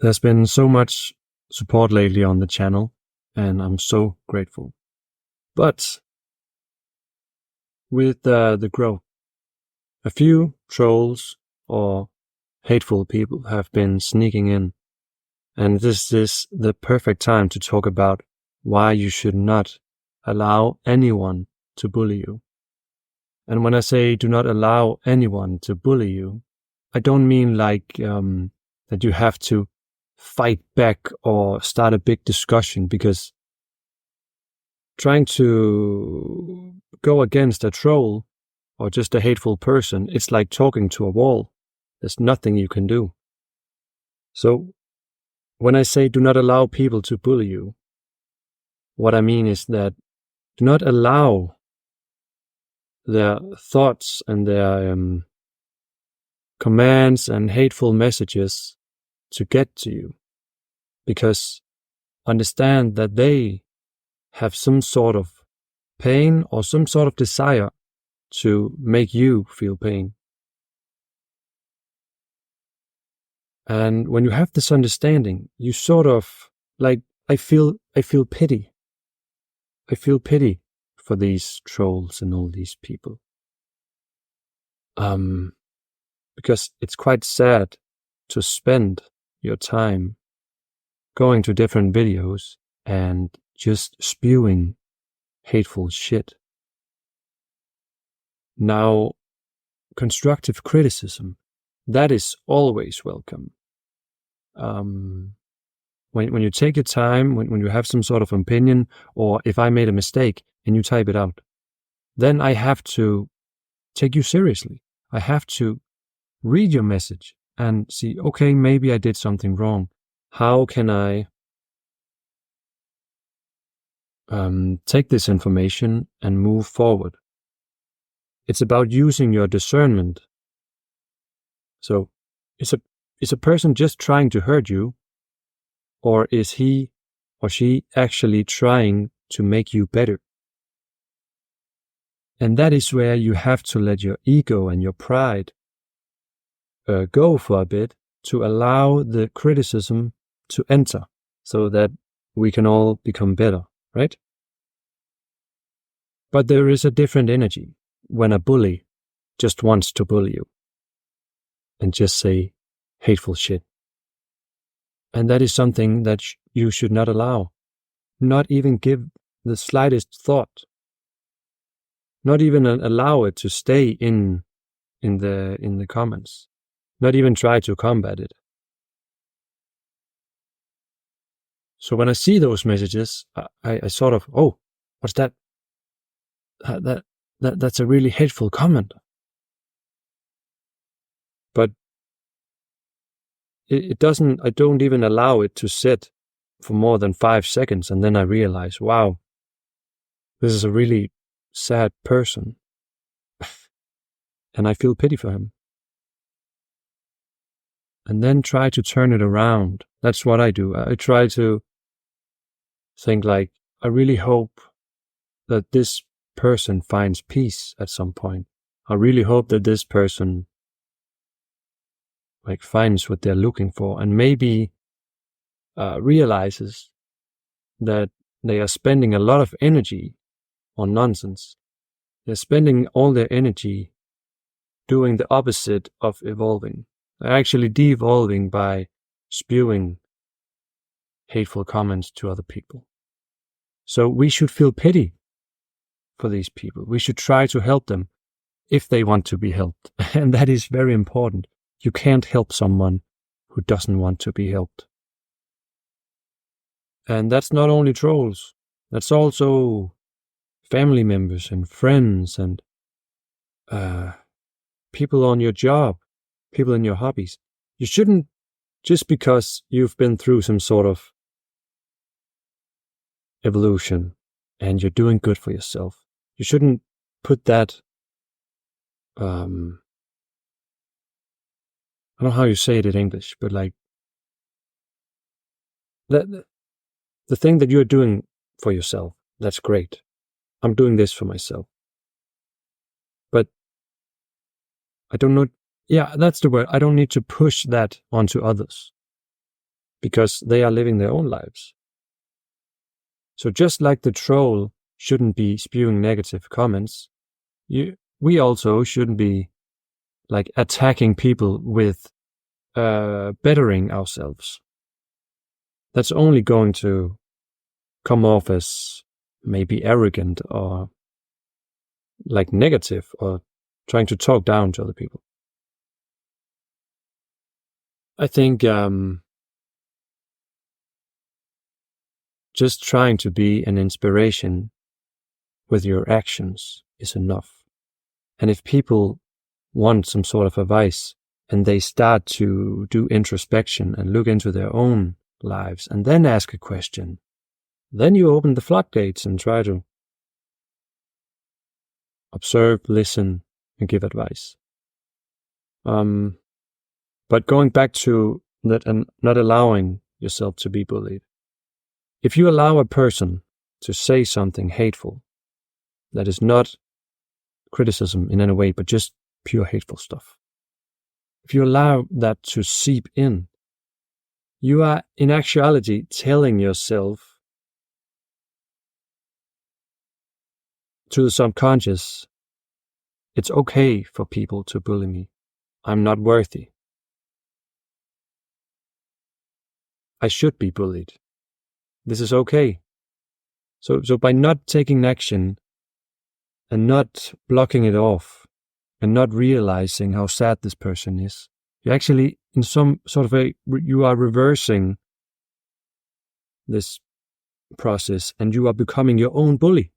There's been so much support lately on the channel, and I'm so grateful. But with the growth, a few trolls or hateful people have been sneaking in, and this is the perfect time to talk about why you should not allow anyone to bully you. And when I say do not allow anyone to bully you, I don't mean like that you have to fight back or start a big discussion, because trying to go against a troll or just a hateful person, it's like talking to a wall. There's nothing you can do. So when I say do not allow people to bully you, what I mean is that do not allow their thoughts and their commands and hateful messages to get to you, because understand that they have some sort of pain or some sort of desire to make you feel pain. And when you have this understanding, you sort of like, I feel pity. I feel pity for these trolls and all these people. Because it's quite sad to spend your time going to different videos and just spewing hateful shit. Now, constructive criticism, that is always welcome. When you take your time, when you have some sort of opinion, or if I made a mistake and you type it out, then I have to take you seriously. I have to read your message and see, okay, maybe I did something wrong. How can I take this information and move forward? It's about using your discernment. So, is a person just trying to hurt you, or is he or she actually trying to make you better? And that is where you have to let your ego and your pride go for a bit, to allow the criticism to enter, so that we can all become better, right? But there is a different energy when a bully just wants to bully you and just say hateful shit. And that is something that you should not allow. Not even give the slightest thought. Not even allow it to stay in the comments. Not even try to combat it. So when I see those messages, I sort of, oh, what's that? That's a really hateful comment. But it doesn't, I don't even allow it to sit for more than 5 seconds, and then I realize, wow, this is a really sad person. And I feel pity for him. And then try to turn it around. That's what I do. I try to think like, I really hope that this person finds peace at some point. I really hope that this person like finds what they're looking for, and maybe realizes that they are spending a lot of energy on nonsense. They're spending all their energy doing the opposite of evolving. They're actually de-evolving by spewing hateful comments to other people. So we should feel pity for these people. We should try to help them if they want to be helped. And that is very important. You can't help someone who doesn't want to be helped. And that's not only trolls. That's also family members and friends and people on your job, people in your hobbies. You shouldn't, just because you've been through some sort of evolution and you're doing good for yourself, you shouldn't put that, I don't know how you say it in English, but like, the thing that you're doing for yourself, that's great. I'm doing this for myself. But I don't know, yeah, that's the word. I don't need to push that onto others. because they are living their own lives. So just like the troll shouldn't be spewing negative comments, we also shouldn't be like attacking people with bettering ourselves. That's only going to come off as maybe arrogant or like negative or trying to talk down to other people. I think just trying to be an inspiration with your actions is enough. And if people want some sort of advice and they start to do introspection and look into their own lives and then ask a question, then you open the floodgates and try to observe, listen, and give advice. But going back to that and not allowing yourself to be bullied. If you allow a person to say something hateful that is not criticism in any way, but just pure hateful stuff, if you allow that to seep in, you are in actuality telling yourself to the subconscious, it's okay for people to bully me. I'm not worthy. I should be bullied. This is okay. So by not taking action and not blocking it off and not realizing how sad this person is, you actually, in some sort of you are reversing this process and you are becoming your own bully.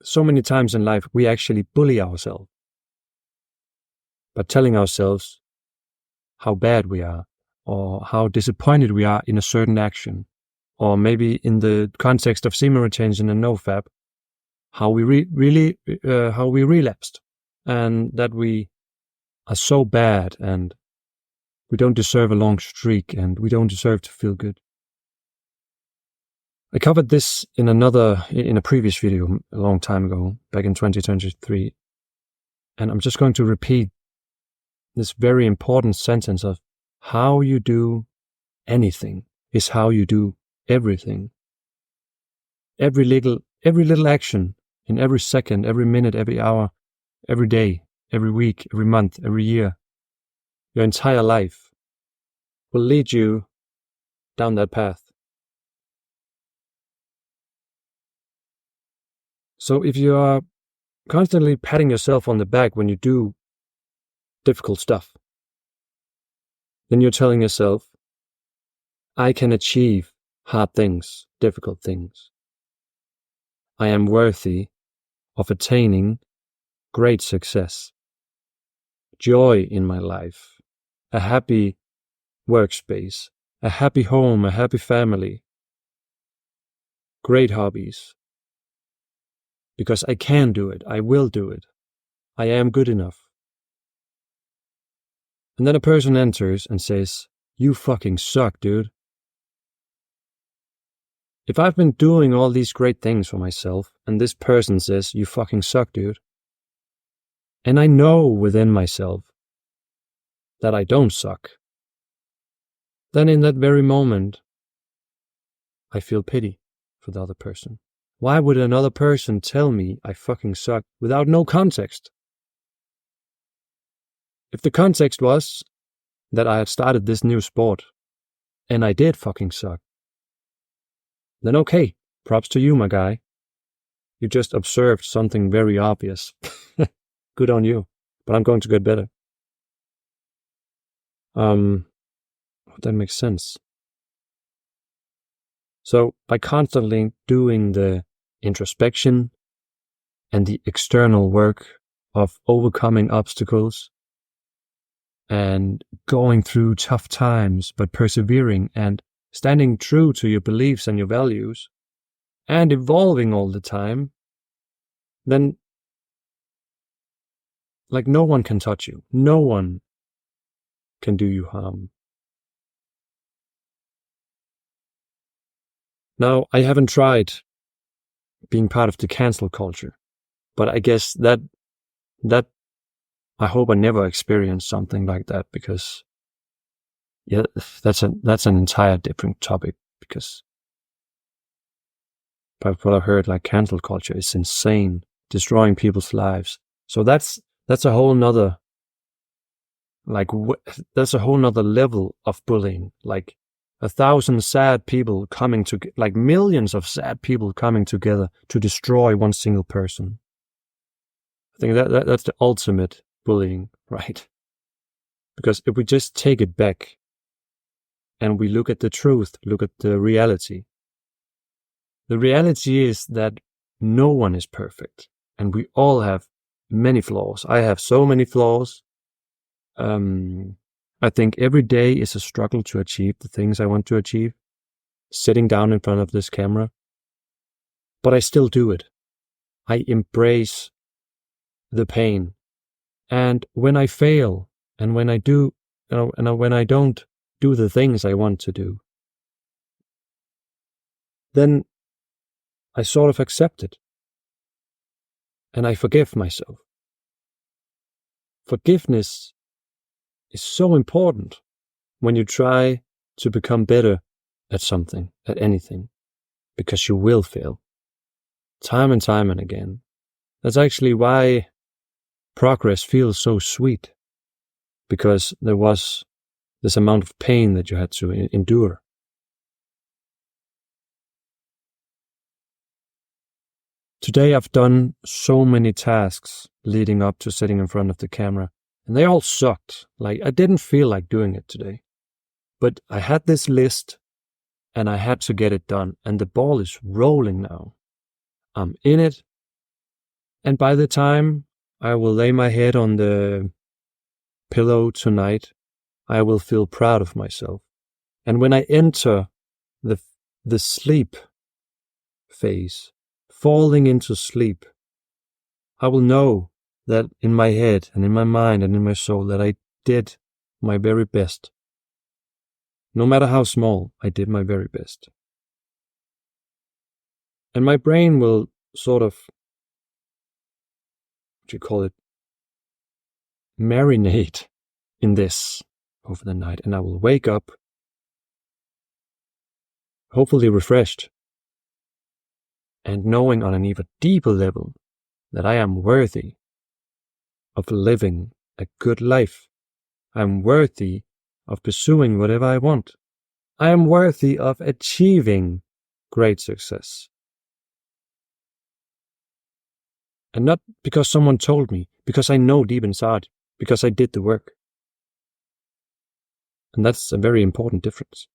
So many times in life, we actually bully ourselves by telling ourselves how bad we are or how disappointed we are in a certain action, or maybe in the context of semen retention and nofap, how we how we relapsed and that we are so bad and we don't deserve a long streak and we don't deserve to feel good. I covered this in a previous video a long time ago, back in 2023, and I'm just going to repeat this very important sentence of how you do anything is how you do everything. Every little action in every second, every minute, every hour, every day, every week, every month, every year, your entire life will lead you down that path. So if you are constantly patting yourself on the back when you do difficult stuff, then you're telling yourself, I can achieve hard things, difficult things. I am worthy of attaining great success, joy in my life, a happy workspace, a happy home, a happy family, great hobbies. Because I can do it, I will do it, I am good enough. And then a person enters and says, you fucking suck, dude. If I've been doing all these great things for myself, and this person says, you fucking suck, dude, and I know within myself that I don't suck, then in that very moment, I feel pity for the other person. Why would another person tell me I fucking suck without no context? If the context was that I had started this new sport, and I did fucking suck, then okay, props to you, my guy. You just observed something very obvious. Good on you, but I'm going to get better. That makes sense. So by constantly doing the introspection and the external work of overcoming obstacles and going through tough times, but persevering and standing true to your beliefs and your values and evolving all the time, then like no one can touch you. No one can do you harm. Now, I haven't tried being part of the cancel culture, but I guess that I hope I never experience something like that, because yeah, that's an entire different topic, because by what I've heard, like cancel culture is insane, destroying people's lives. So that's a whole nother, like, that's a whole nother level of bullying. Like 1,000 sad people coming to, like millions of sad people coming together to destroy one single person. I think that's the ultimate bullying, right? Because if we just take it back and we look at the truth, look at the reality is that no one is perfect, and we all have many flaws. I have so many flaws. I think every day is a struggle to achieve the things I want to achieve, sitting down in front of this camera. But I still do it. I embrace the pain. And when I fail, and when I do, and when I don't do the things I want to do, then I sort of accept it. And I forgive myself. Forgiveness is so important when you try to become better at something, at anything, because you will fail time and time and again. That's actually why progress feels so sweet, because there was this amount of pain that you had to endure. Today I've done so many tasks leading up to sitting in front of the camera, and they all sucked. Like, I didn't feel like doing it today. But I had this list, and I had to get it done, and the ball is rolling now. I'm in it, and by the time I will lay my head on the pillow tonight, I will feel proud of myself. And when I enter the sleep phase, falling into sleep, I will know that in my head and in my mind and in my soul that I did my very best. No matter how small, I did my very best. And my brain will sort of, what do you call it, marinate in this over the night, and I will wake up hopefully refreshed and knowing on an even deeper level that I am worthy of living a good life. I am worthy of pursuing whatever I want. I am worthy of achieving great success. And not because someone told me, because I know deep inside, because I did the work. And that's a very important difference.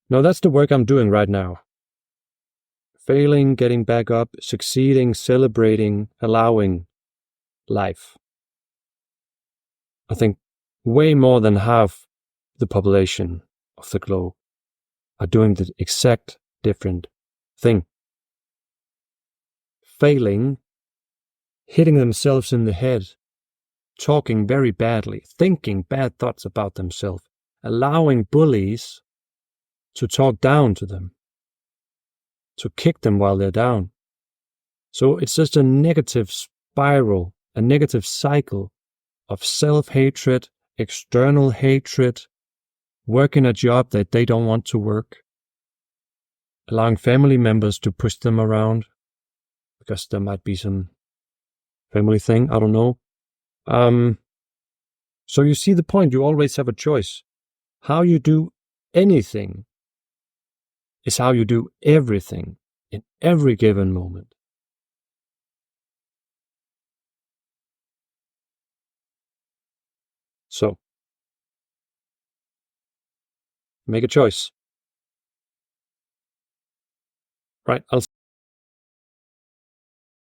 Now, that's the work I'm doing right now. Failing, getting back up, succeeding, celebrating, allowing life. I think way more than half the population of the globe are doing the exact different thing. Failing, hitting themselves in the head, talking very badly, thinking bad thoughts about themselves, allowing bullies to talk down to them, to kick them while they're down. So it's just a negative spiral, a negative cycle of self-hatred, external hatred, working a job that they don't want to work, allowing family members to push them around because there might be some family thing, I don't know. So you see the point, you always have a choice. How you do anything is how you do everything in every given moment. So, make a choice. Right, I'll